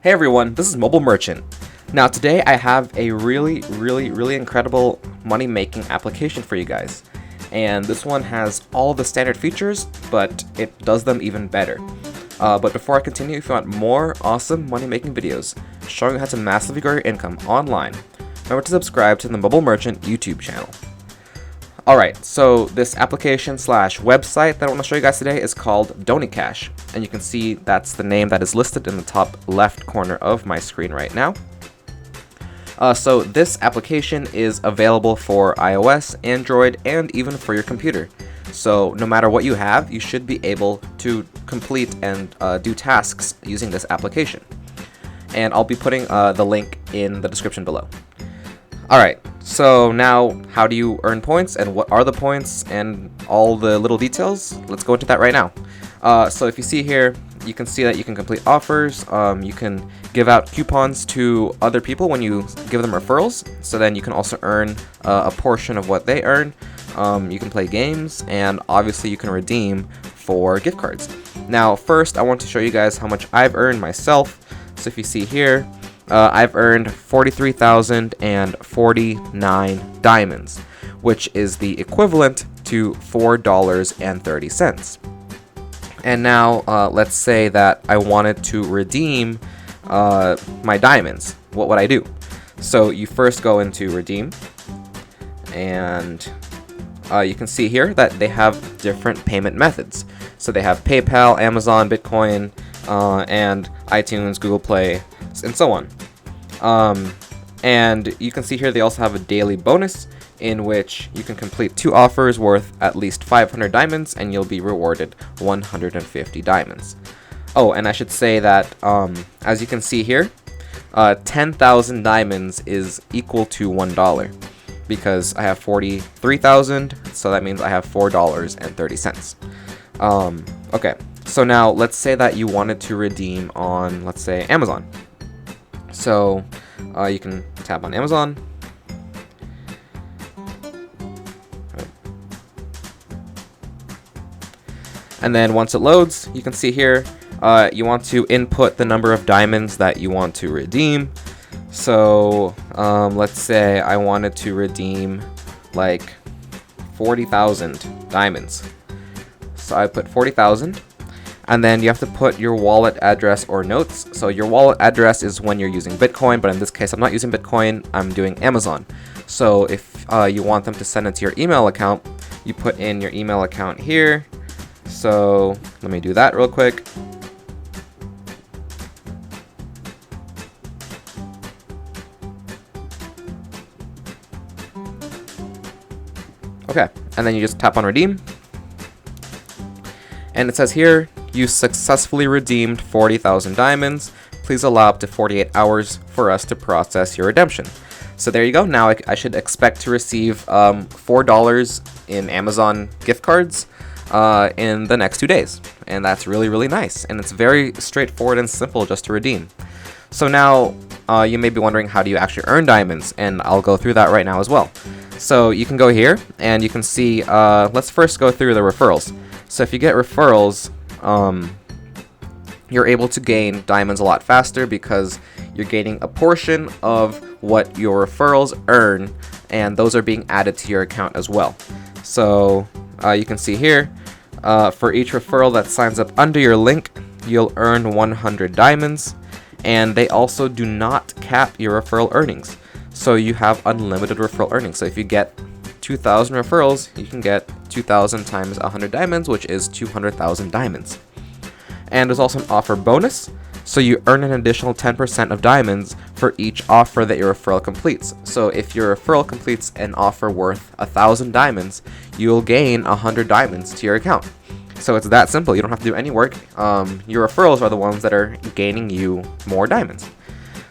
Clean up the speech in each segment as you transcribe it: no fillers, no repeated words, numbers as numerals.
Hey everyone, this is Mobile Merchant. Now today I have a really incredible money making application for you guys. And this one has all the standard features, but it does them even better. But before I continue, if you want more awesome money making videos showing you how to massively grow your income online, remember to subscribe to the Mobile Merchant YouTube channel. Alright, so this application slash website that I want to show you guys today is called DoniCash, and you can see that's the name that is listed in the top left corner of my screen right now. So this application is available for iOS, Android, and even for your computer. So no matter what you have, you should be able to complete and do tasks using this application. And I'll be putting the link in the description below. Alright, so now how do you earn points and what are the points and all the little details? Let's go into that right now. So if you see here, you can see that you can complete offers, you can give out coupons to other people when you give them referrals, so then you can also earn a portion of what they earn. You can play games, and obviously you can redeem for gift cards. Now first I want to show you guys how much I've earned myself. So if you see here, I've earned 43,049 diamonds, which is the equivalent to $4.30. And now let's say that I wanted to redeem my diamonds. What would I do? So you first go into redeem, and you can see here that they have different payment methods. So they have PayPal, Amazon, Bitcoin, and iTunes, Google Play, and so on. And you can see here they also have a daily bonus in which you can complete 2 offers worth at least 500 diamonds and you'll be rewarded 150 diamonds. Oh, and I should say that as you can see here, 10,000 diamonds is equal to $1 because I have 43,000, so that means I have $4.30. Okay, so now let's say that you wanted to redeem on, let's say, Amazon. So you can tap on Amazon. And then once it loads, you can see here, you want to input the number of diamonds that you want to redeem. So let's say I wanted to redeem like 40,000 diamonds. So I put 40,000. And then you have to put your wallet address or notes. So your wallet address is when you're using Bitcoin, but in this case I'm not using Bitcoin, I'm doing Amazon. So if you want them to send it to your email account, you put in your email account here. So let me do that real quick. Okay, and then you just tap on redeem. And it says here, you successfully redeemed 40,000 diamonds. Please allow up to 48 hours for us to process your redemption. So there you go. Now I should expect to receive $4 in Amazon gift cards in the next 2 days. And that's really nice. And it's very straightforward and simple just to redeem. So now you may be wondering, how do you actually earn diamonds? And I'll go through that right now as well. So you can go here and you can see, let's first go through the referrals. So if you get referrals, you're able to gain diamonds a lot faster because you're gaining a portion of what your referrals earn, and those are being added to your account as well. So you can see here, for each referral that signs up under your link, you'll earn 100 diamonds, and they also do not cap your referral earnings. So you have unlimited referral earnings. So if you get 2,000 referrals, you can get 2,000 times 100 diamonds, which is 200,000 diamonds. And there's also an offer bonus, so you earn an additional 10% of diamonds for each offer that your referral completes. So if your referral completes an offer worth 1,000 diamonds, you'll gain 100 diamonds to your account. So it's that simple. You don't have to do any work. Your referrals are the ones that are gaining you more diamonds.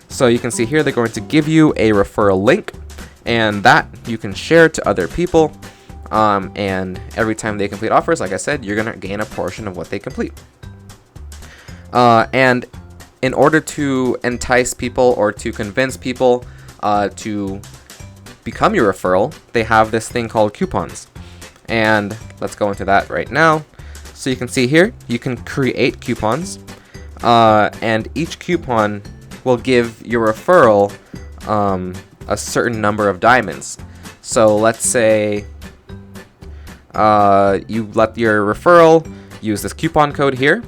So you can see here they're going to give you a referral link, and that you can share to other people. And every time they complete offers, like I said, you're going to gain a portion of what they complete. And in order to entice people or to convince people to become your referral, they have this thing called coupons. And let's go into that right now. So you can see here, you can create coupons, and each coupon will give your referral a certain number of diamonds. So let's say you let your referral use this coupon code here.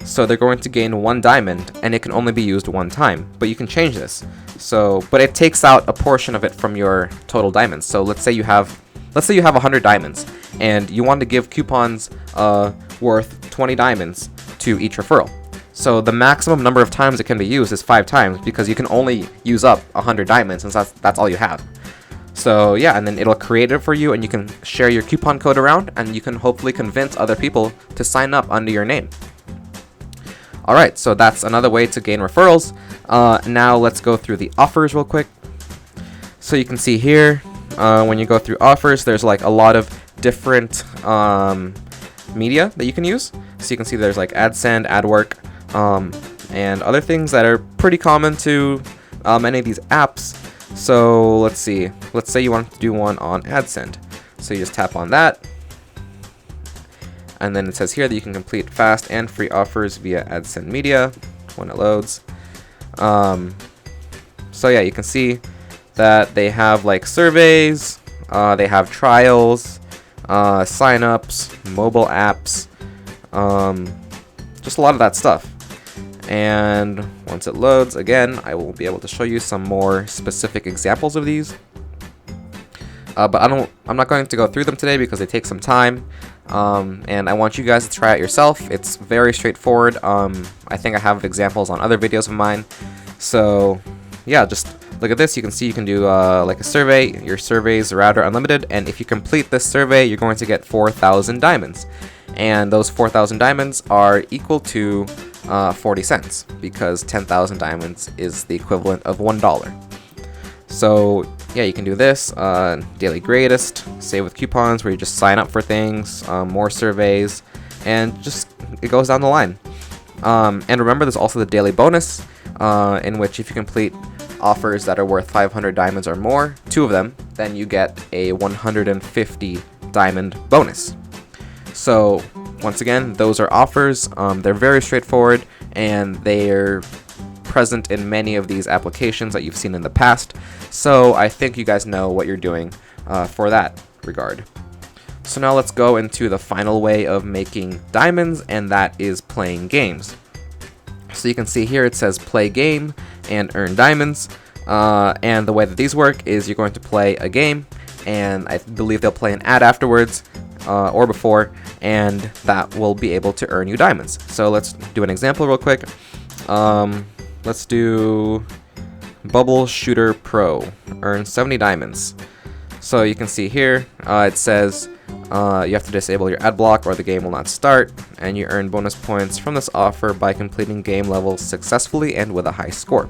So they're going to gain 1 diamond, and it can only be used 1 time. But you can change this. So, but it takes out a portion of it from your total diamonds. So let's say you have 100 diamonds, and you want to give coupons worth 20 diamonds to each referral. So the maximum number of times it can be used is 5 times, because you can only use up 100 diamonds, since that's all you have. So yeah, and then it'll create it for you, and you can share your coupon code around, and you can hopefully convince other people to sign up under your name. Alright, so that's another way to gain referrals. Now let's go through the offers real quick. So you can see here, when you go through offers, there's like a lot of different media that you can use. So you can see there's like AdSend, AdWork, and other things that are pretty common to many of these apps. So let's see. Let's say you want to do one on AdSend. So you just tap on that. And then it says here that you can complete fast and free offers via AdSend Media when it loads. So yeah, you can see that they have like surveys, they have trials, signups, mobile apps, just a lot of that stuff. And once it loads, again, I will be able to show you some more specific examples of these. But I'm not going to go through them today because they take some time. And I want you guys to try it yourself. It's very straightforward. I think I have examples on other videos of mine. So yeah, just look at this. You can see you can do like a survey. Your surveys are rather unlimited, and if you complete this survey, you're going to get 4,000 diamonds. And those 4,000 diamonds are equal to 40 cents, because 10,000 diamonds is the equivalent of $1. So yeah, you can do this, daily greatest, save with coupons, where you just sign up for things, more surveys, and just it goes down the line. And remember, there's also the daily bonus, in which if you complete offers that are worth 500 diamonds or more, 2 of them, then you get a 150 diamond bonus. So once again, those are offers. They're very straightforward, and they're present in many of these applications that you've seen in the past. So I think you guys know what you're doing for that regard. So now let's go into the final way of making diamonds, and that is playing games. So you can see here it says play game and earn diamonds. And the way that these work is you're going to play a game, and I believe they'll play an ad afterwards or before, and that will be able to earn you diamonds. So let's do an example real quick. Let's do Bubble Shooter Pro, earn 70 diamonds. So you can see here, it says you have to disable your ad block or the game will not start, and you earn bonus points from this offer by completing game levels successfully and with a high score.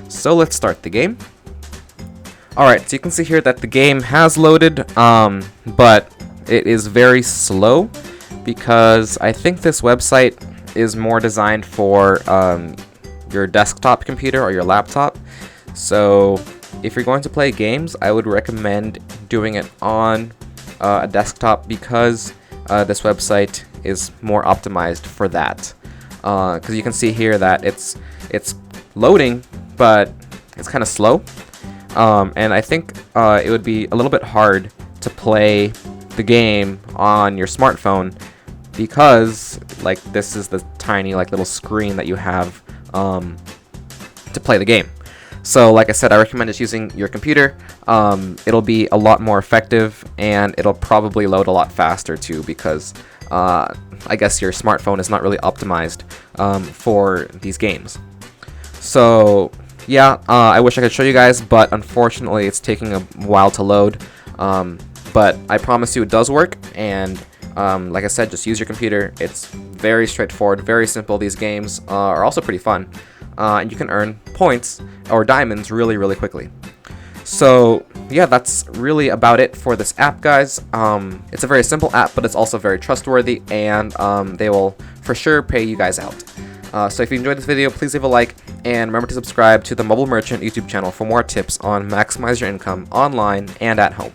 So let's start the game. Alright, so you can see here that the game has loaded, but it is very slow, because I think this website is more designed for your desktop computer or your laptop. So if you're going to play games, I would recommend doing it on a desktop, because this website is more optimized for that. Because you can see here that it's loading, but it's kind of slow. And I think it would be a little bit hard to play the game on your smartphone, because like this is the tiny like little screen that you have to play the game. So like I said, I recommend just using your computer. It'll be a lot more effective, and it'll probably load a lot faster too, because I guess your smartphone is not really optimized for these games. So yeah, I wish I could show you guys, but unfortunately it's taking a while to load. But I promise you it does work, and like I said, just use your computer. It's very straightforward, very simple. These games are also pretty fun, and you can earn points or diamonds really, really quickly. So yeah, that's really about it for this app, guys. It's a very simple app, but it's also very trustworthy, and they will for sure pay you guys out. So if you enjoyed this video, please leave a like, and remember to subscribe to the Mobile Merchant YouTube channel for more tips on maximize your income online and at home.